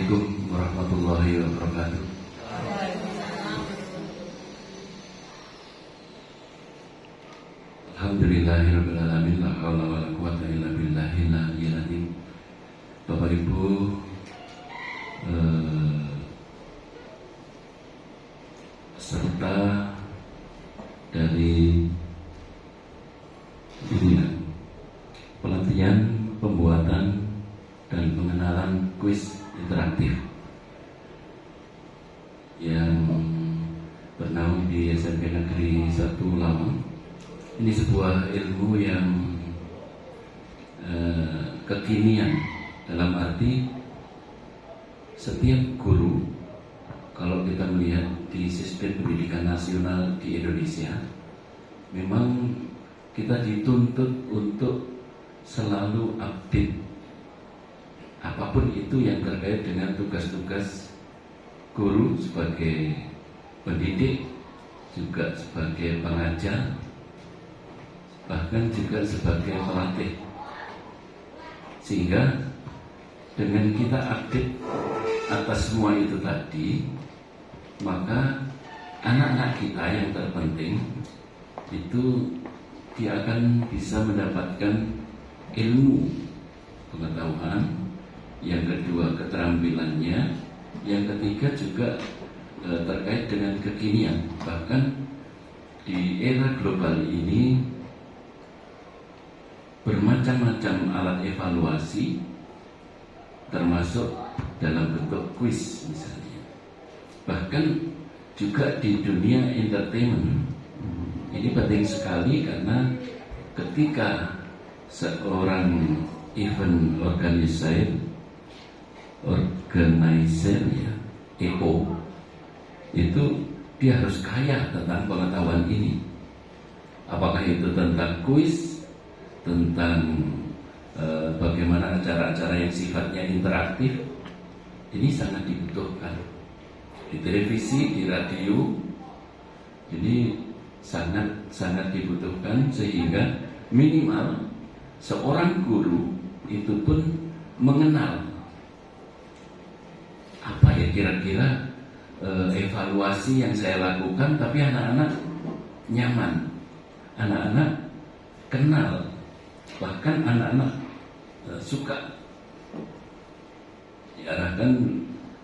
Assalamualaikum warahmatullahi wabarakatuh. Alhamdulillahirabbil alamin, la haula wala quwwata illa billahil aliyyil azim. Bapak Ibu, peserta dari pelatihan pembuatan dan pengenalan kuis interaktif yang bernaung di SMP Negeri 1 Lawang. Ini sebuah ilmu yang kekinian, dalam arti setiap guru, kalau kita melihat di sistem pendidikan nasional di Indonesia, memang kita dituntut untuk selalu update apapun itu yang terkait dengan tugas-tugas guru sebagai pendidik, juga sebagai pengajar, bahkan juga sebagai pelatih. Sehingga dengan kita update atas semua itu tadi, maka anak-anak kita yang terpenting itu dia akan bisa mendapatkan ilmu, pengetahuan, yang kedua keterampilannya, yang ketiga juga terkait dengan kekinian. Bahkan di era global ini bermacam-macam alat evaluasi, termasuk dalam bentuk kuis misalnya. Bahkan juga di dunia entertainment ini penting sekali, karena ketika seorang event organizer ya, EO, itu dia harus kaya tentang pengetahuan ini. Apakah itu tentang kuis, tentang bagaimana acara-acara yang sifatnya interaktif, ini sangat dibutuhkan. Di televisi, di radio, ini sangat dibutuhkan, sehingga minimal seorang guru itu pun mengenal apa ya kira-kira evaluasi yang saya lakukan, tapi anak-anak nyaman, anak-anak kenal, bahkan anak-anak suka diarahkan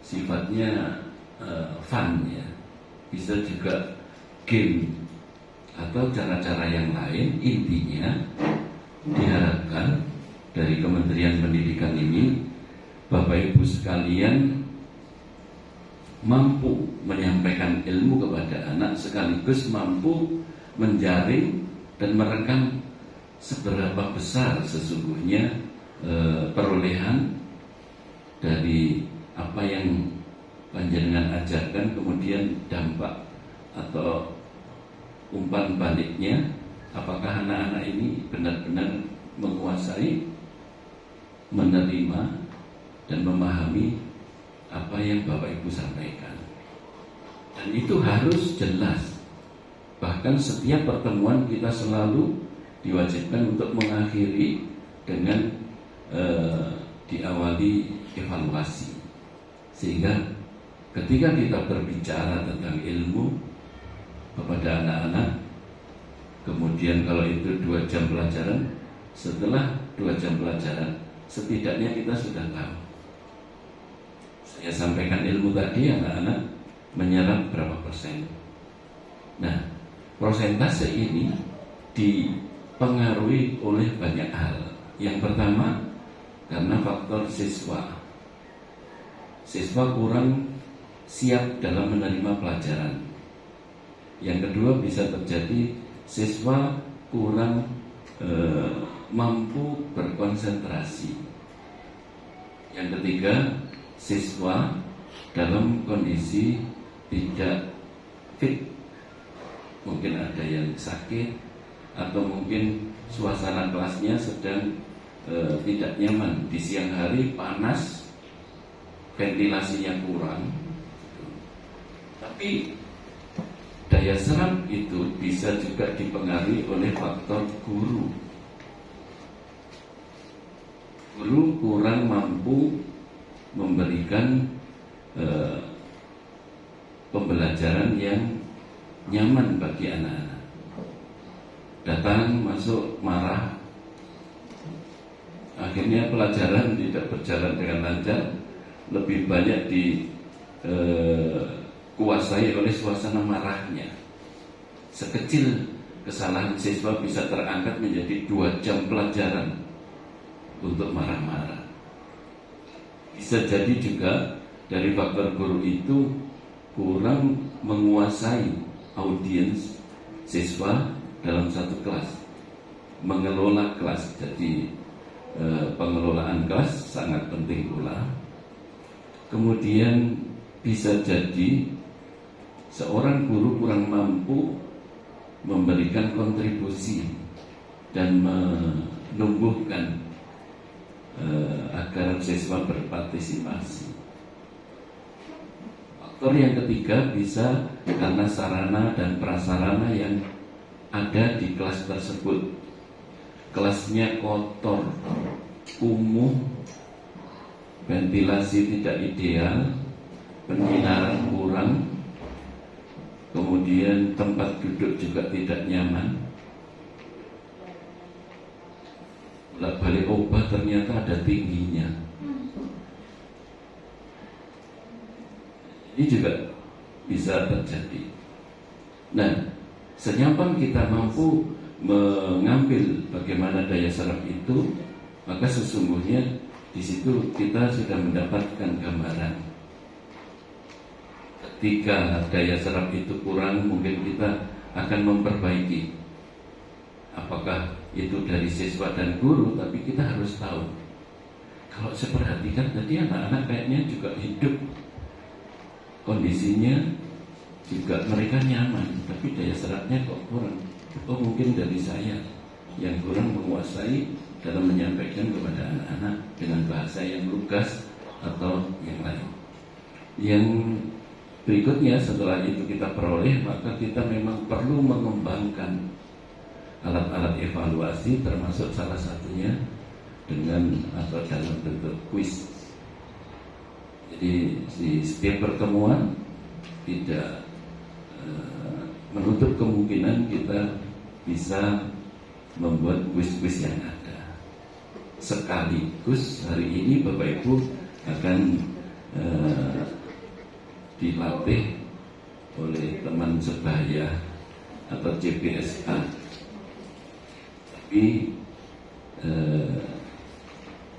sifatnya fun ya, bisa juga game atau cara-cara yang lain. Intinya diharapkan dari Kementerian Pendidikan ini, Bapak Ibu sekalian mampu menyampaikan ilmu kepada anak, sekaligus mampu menjaring dan merekam seberapa besar sesungguhnya perolehan dari apa yang panjenengan ajarkan, kemudian dampak atau umpan baliknya, apakah anak-anak ini benar-benar menguasai, menerima, dan memahami apa yang Bapak Ibu sampaikan. Dan itu harus jelas. Bahkan setiap pertemuan kita selalu diwajibkan untuk mengakhiri dengan diawali evaluasi. Sehingga ketika kita berbicara tentang ilmu kepada anak-anak, kemudian kalau itu 2 jam pelajaran, setelah 2 jam pelajaran setidaknya kita sudah tahu, saya sampaikan ilmu tadi, anak-anak menyerap berapa persen. Nah, persentase ini dipengaruhi oleh banyak hal. Yang pertama, karena faktor siswa kurang siap dalam menerima pelajaran. Yang kedua, bisa terjadi siswa kurang mampu berkonsentrasi. Yang ketiga, siswa dalam kondisi tidak fit, mungkin ada yang sakit, atau mungkin suasana kelasnya sedang tidak nyaman. Di siang hari panas, ventilasinya kurang, tapi daya serap itu bisa juga dipengaruhi oleh faktor guru. Guru kurang mampu memberikan eh, pembelajaran yang nyaman bagi anak-anak. Datang, masuk, marah, akhirnya pelajaran tidak berjalan dengan lancar, lebih banyak dikuasai oleh suasana marahnya. Sekecil kesalahan siswa bisa terangkat menjadi 2 jam pelajaran untuk marah-marah. Bisa jadi juga dari faktor guru itu kurang menguasai audiens siswa dalam satu kelas, mengelola kelas. Jadi pengelolaan kelas sangat penting pula. Kemudian bisa jadi seorang guru kurang mampu memberikan kontribusi dan menumbuhkan agar siswa berpartisipasi. Faktor yang ketiga bisa karena sarana dan prasarana yang ada di kelas tersebut. Kelasnya kotor, kumuh, ventilasi tidak ideal, penyinaran kurang, kemudian tempat duduk juga tidak nyaman. Balik obat ternyata ada tingginya. Ini juga bisa terjadi. Nah, senyapang kita mampu mengambil bagaimana daya serap itu, maka sesungguhnya di situ kita sudah mendapatkan gambaran. Ketika daya serap itu kurang, mungkin kita akan memperbaiki. Apakah itu dari siswa dan guru, tapi kita harus tahu. Kalau saya perhatikan tadi anak-anak kayaknya juga hidup, kondisinya juga mereka nyaman, tapi daya serapnya kok kurang. Oh, mungkin dari saya yang kurang menguasai dalam menyampaikan kepada anak-anak dengan bahasa yang lugas atau yang lain. Yang berikutnya setelah itu kita peroleh, maka kita memang perlu mengembangkan alat-alat evaluasi, termasuk salah satunya dengan atau dalam bentuk kuis. Jadi di setiap pertemuan tidak menutup kemungkinan kita bisa membuat kuis-kuis yang ada. Sekaligus hari ini Bapak Ibu akan dilatih oleh teman sebaya atau CPSA. Tapi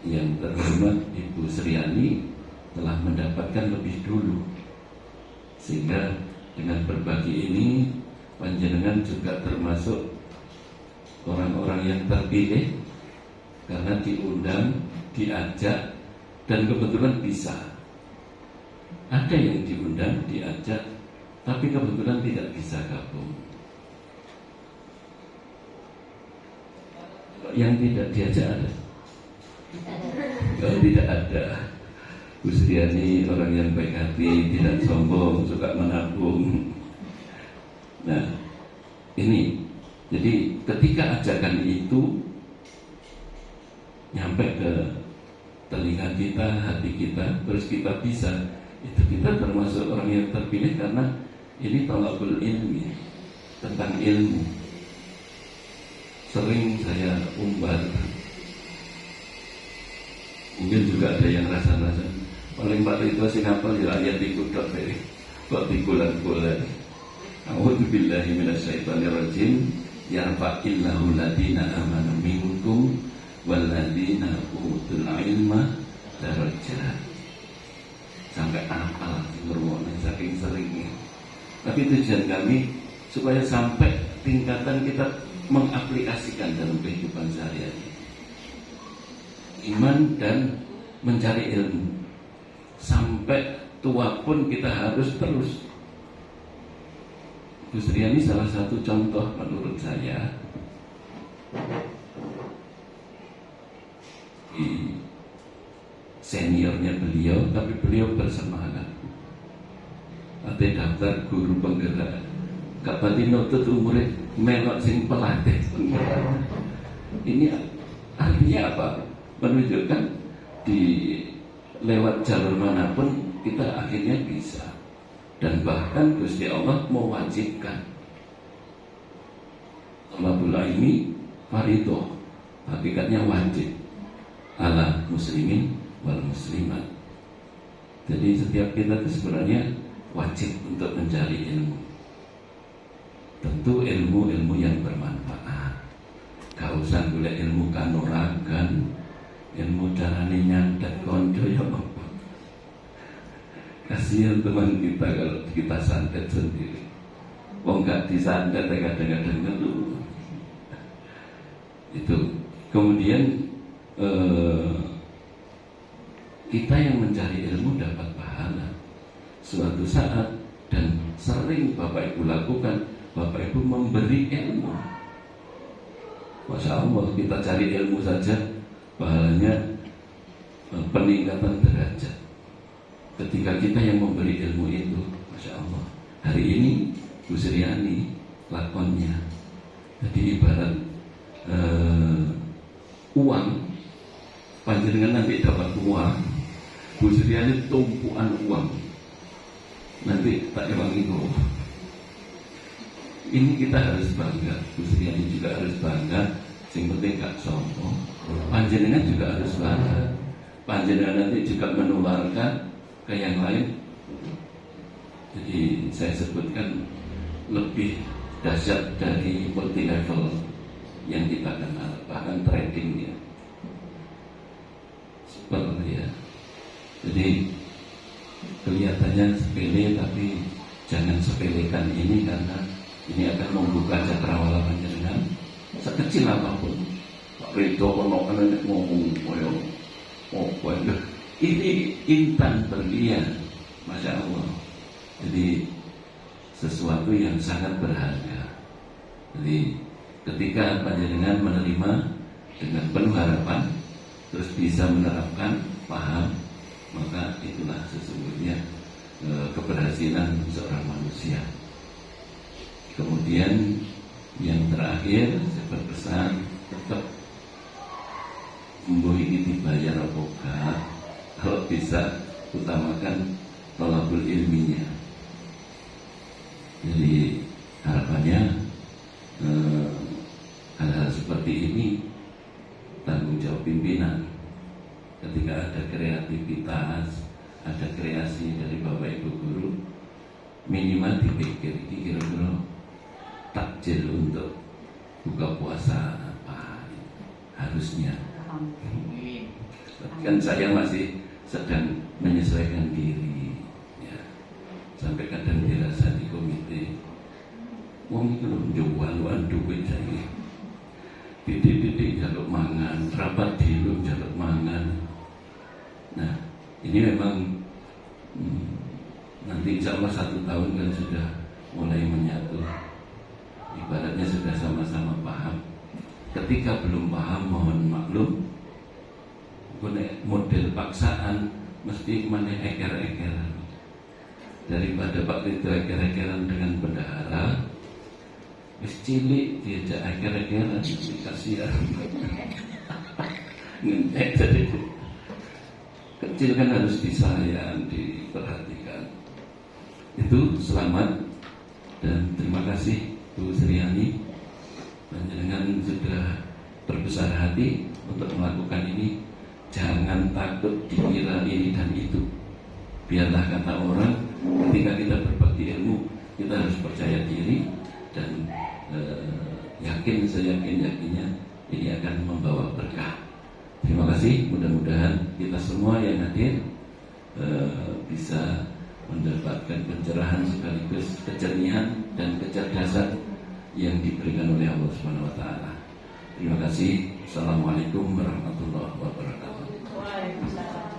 yang terhormat Ibu Sriani telah mendapatkan lebih dulu, sehingga dengan berbagi ini panjenengan juga termasuk orang-orang yang terpilih karena diundang, diajak, dan kebetulan bisa. Ada yang diundang, diajak, tapi kebetulan tidak bisa gabung. Yang tidak diajak ada? Kalau tidak ada. Bu Sriani orang yang baik hati, tidak sombong, suka menabung. Nah, ini jadi ketika ajakan itu nyampe ke telinga kita, hati kita, terus kita bisa, itu kita termasuk orang yang terpilih karena ini thalabul ilmi, tentang ilmu. Sering saya umbar, mungkin juga ada yang rasa-rasa paling itu Singapura ya ayat dikudok deh, kok dikulan-kulan. A'udzubillahi minasyaitonirrajim. Yarfa'illahu ladina amanu minkum walladina utul ilma darajat. Sampai hafal ngurungokne saking seringnya. Tapi tujuan kami supaya sampai tingkatan kita mengaplikasikan dalam kehidupan sehari-hari. Iman dan mencari ilmu. Sampai tua pun kita harus terus. Bu Sriani salah satu contoh menurut saya. Di seniornya beliau, tapi beliau bersemangat. Ate daftar guru penggerak. Kak Pati nutut umurnya melok sing pelatih penggerak. Ini artinya apa? Menunjukkan di lewat jalur manapun kita akhirnya bisa. Dan bahkan Gusti Allah mewajibkan thalabul ilmi fardhu, hakikatnya wajib ala muslimin wal muslimat. Jadi setiap kita itu sebenarnya wajib untuk mencari ilmu. Tentu ilmu-ilmu yang bermanfaat. Gak usah golek ilmu kanuragan, ilmu carane nyantet konco ya apa. Kasihan teman kita kalau kita santet sendiri. Wong gak disantet kadang-kadang ngeluh. Itu. Kemudian kita yang mencari ilmu dapat pahala suatu saat, dan sering Bapak Ibu lakukan. Bapak Ibu memberi ilmu. Masya Allah, kita cari ilmu saja pahalanya peningkatan derajat ketika kita yang memberi ilmu itu. Masya Allah, hari ini Bu Suryani lakonnya jadi ibarat uang, panjenengan nanti dapat uang, Bu Suryani tumpuan uang, nanti tak ewangi kok. Ini kita harus bangga, Bu Suryani juga harus bangga. Yang penting gak sombong. Panjenengan juga harus bangga. Panjenengan nanti juga menularkan ke yang lain. Jadi saya sebutkan lebih dahsyat dari multi level yang kita kenal, bahkan trading ya. Seperti ya. Jadi kelihatannya sepele, tapi jangan sepelekan ini, karena ini akan membuka cakrawala panjenengan sekecil apapun. Pak Ridho kono ngomong koyo apa ini intan berlian, Masya Allah. Jadi sesuatu yang sangat berharga. Jadi ketika panjenengan menerima dengan penuh harapan, terus bisa menerapkan, paham, maka itulah sesungguhnya keberhasilan seorang manusia. Kemudian yang terakhir saya berpesan, tetap membohongi dibayar apa enggak, kalau bisa utamakan thalabul ilminya. Jadi harapannya hal-hal seperti ini tanggung jawab pimpinan. Ketika ada kreativitas, ada kreasi dari Bapak Ibu guru, minimal dipikir kira-kira takjil untuk buka puasa apa harusnya. Kan saya masih sedang menyesuaikan diri ya. Sampai kadang dirasa di komite wong itu lho njual-jualan duit saya. Didik-didik jaluk mangan, rapat dilu jaluk mangan. Nah, ini memang nanti insya Allah 1 tahun kan sudah mulai menyatu. Ibaratnya sudah sama-sama paham. Ketika belum paham, mohon maklum. Model paksaan mesti mana eker-ekeran. Daripada Pak Ridho eker-ekeran dengan bendahara, wis cilik diajak eker-ekeran, kasihan. Jadi kecil kan harus disayang, diperhatikan. Itu selamat dan terima kasih Bu Suryani. Panjenengan sudah berbesar hati untuk melakukan ini. Jangan takut dikira ini dan itu. Biarlah kata orang, ketika kita berbagi ilmu, kita harus percaya diri dan yakin, seyakin-yakinnya ini akan membawa berkah. Terima kasih. Mudah-mudahan kita semua yang hadir bisa mendapatkan pencerahan sekaligus kejernihan dan kecerdasan yang diberikan oleh Allah Subhanahu wa taala. Terima kasih. Assalamualaikum warahmatullahi wabarakatuh. Waalaikumsalam.